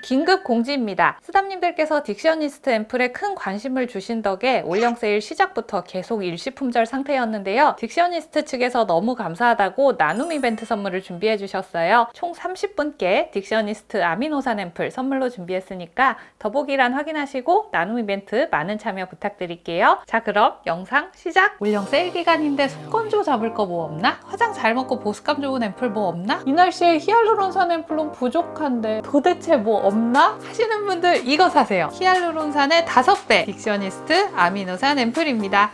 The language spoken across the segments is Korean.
긴급 공지입니다. 스담님들께서 딕셔니스트 앰플에 큰 관심을 주신 덕에 올영 세일 시작부터 계속 일시품절 상태였는데요. 딕셔니스트 측에서 너무 감사하다고 나눔 이벤트 선물을 준비해 주셨어요. 총 30분께 딕셔니스트 아미노산 앰플 선물로 준비했으니까 더보기란 확인하시고 나눔 이벤트 많은 참여 부탁드릴게요. 자, 그럼 영상 시작! 올영 세일 기간인데 속건조 잡을 거 뭐 없나? 화장 잘 먹고 보습감 좋은 앰플 뭐 없나? 이 날씨에 히알루론산 앰플은 부족한데 도대체 뭐 없나? 하시는 분들 이거 사세요. 히알루론산의 5배 딕셔니스트 아미노산 앰플입니다.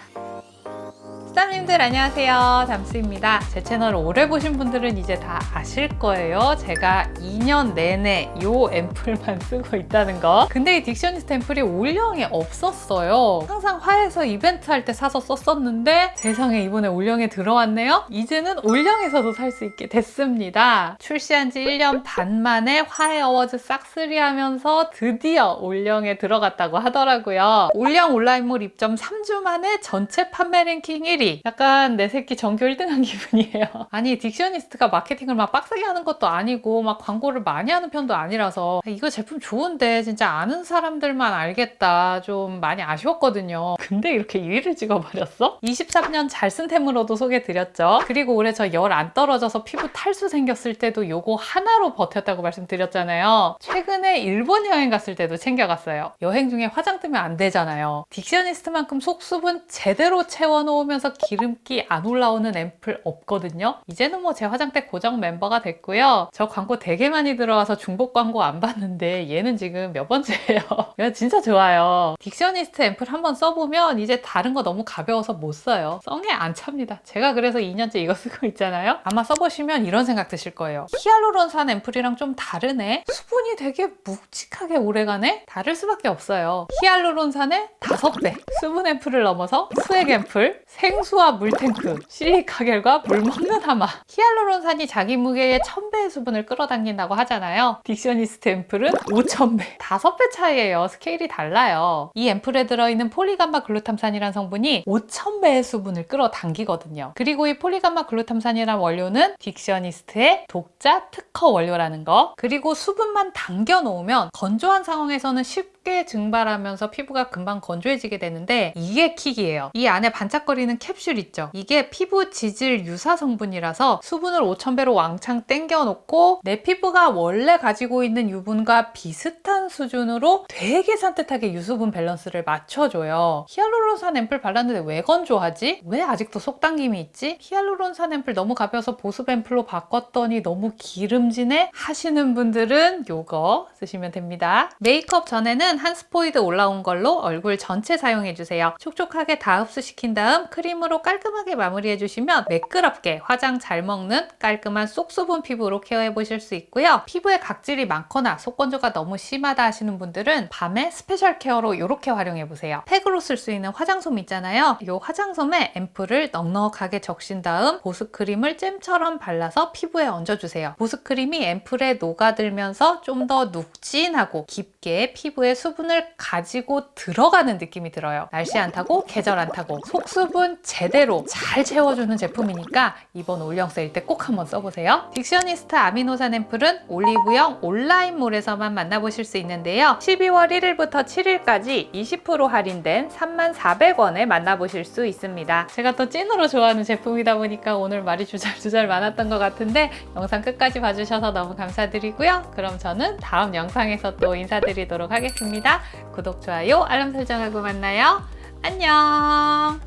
스담님들 안녕하세요, 담스입니다. 제 채널을 오래 보신 분들은 이제 다 아실 거예요. 제가 2년 내내 이 앰플만 쓰고 있다는 거. 근데 이 딕셔니스트 앰플이 올영에 없었어요. 항상 화에서 이벤트 할 때 사서 썼었는데 세상에 이번에 올영에 들어왔네요. 이제는 올영에서도 살 수 있게 됐습니다. 출시한 지 1년 반 만에 화해 어워즈 싹쓸이 하면서 드디어 올영에 들어갔다고 하더라고요. 올영 온라인몰 입점 3주 만에 전체 판매 랭킹 1위. 약간 내 새끼 전교 1등한 기분이에요. 아니, 딕셔니스트가 마케팅을 막 빡세게 하는 것도 아니고 막 광고를 많이 하는 편도 아니라서 이거 제품 좋은데 진짜 아는 사람들만 알겠다, 좀 많이 아쉬웠거든요. 근데 이렇게 2위를 찍어버렸어? 23년 잘 쓴 템으로도 소개드렸죠. 그리고 올해 저 열 안 떨어져서 피부 탈수 생겼을 때도 요거 하나로 버텼다고 말씀드렸잖아요. 최근에 일본 여행 갔을 때도 챙겨갔어요. 여행 중에 화장 뜨면 안 되잖아요. 딕셔니스트만큼 속수분 제대로 채워놓으면서 기름기 안 올라오는 앰플 없거든요. 이제는 뭐 제 화장대 고정 멤버가 됐고요. 저 광고 되게 많이 들어와서 중복 광고 안 봤는데 얘는 지금 몇 번째예요. 이거 진짜 좋아요. 딕셔니스트 앰플 한번 써보면 이제 다른 거 너무 가벼워서 못 써요. 썽에 안 찹니다. 제가 그래서 2년째 이거 쓰고 있잖아요. 아마 써보시면 이런 생각 드실 거예요. 히알루론산 앰플이랑 좀 다르네? 수분이 되게 묵직하게 오래가네? 다를 수밖에 없어요. 히알루론산의 5배 수분 앰플을 넘어서 수액 앰플, 생수와 물탱크, 실리카겔과 물 먹는 하마. 히알루론산이 자기 무게의 1000배의 수분을 끌어당긴다고 하잖아요. 딕셔니스트 앰플은 5000배. 5배 차이예요. 스케일이 달라요. 이 앰플에 들어있는 폴리감마 글루탐산이라는 성분이 5000배의 수분을 끌어당기거든요. 그리고 이 폴리감마 글루탐산이라는 원료는 딕셔니스트의 독자 특허 원료라는 거. 그리고 수분만 당겨 놓으면 건조한 상황에서는 쉽게 증발하면서 피부가 금방 건조해지게 되는데 이게 킥이에요. 이 안에 반짝거리는 캡슐 있죠? 이게 피부 지질 유사 성분이라서 수분을 5000배로 왕창 땡겨 놓고 내 피부가 원래 가지고 있는 유분과 비슷한 수준으로 되게 산뜻하게 유수분 밸런스를 맞춰줘요. 히알루론산 앰플 발랐는데 왜 건조하지? 왜 아직도 속당김이 있지? 히알루론산 앰플 너무 가벼워서 보습 앰플로 바꿨더니 너무 기름지네? 하시는 분들은 요거 쓰시면 됩니다. 메이크업 전에는 한스포이드 올라온 걸로 얼굴 전체 사용해주세요. 촉촉하게 다 흡수시킨 다음 크림으로 깔끔하게 마무리해주시면 매끄럽게 화장 잘 먹는 깔끔한 쏙수분 피부로 케어해보실 수 있고요. 피부에 각질이 많거나 속건조가 너무 심하다 하시는 분들은 밤에 스페셜 케어로 이렇게 활용해보세요. 팩으로 쓸 수 있는 화장솜 있잖아요. 이 화장솜에 앰플을 넉넉하게 적신 다음 보습크림을 잼처럼 발라서 피부에 얹어주세요. 보습크림이 앰플에 녹아들면서 좀 더 눅진하고 깊게 피부에 수분을 가지고 들어가는 느낌이 들어요. 날씨 안 타고 계절 안 타고 속수분 제대로 잘 채워주는 제품이니까 이번 올영 세일 때 꼭 한번 써보세요. 딕셔니스트 아미노산 앰플은 올리브영 온라인몰에서만 만나보실 수 있는데요. 12월 1일부터 7일까지 20% 할인된 34,000원에 만나보실 수 있습니다. 제가 또 찐으로 좋아하는 제품이다 보니까 오늘 말이 주절주절 많았던 것 같은데 영상 끝까지 봐주셔서 너무 감사드리고요. 그럼 저는 다음 영상에서 또 인사드리도록 하겠습니다. 구독, 좋아요, 알람 설정하고 만나요. 안녕!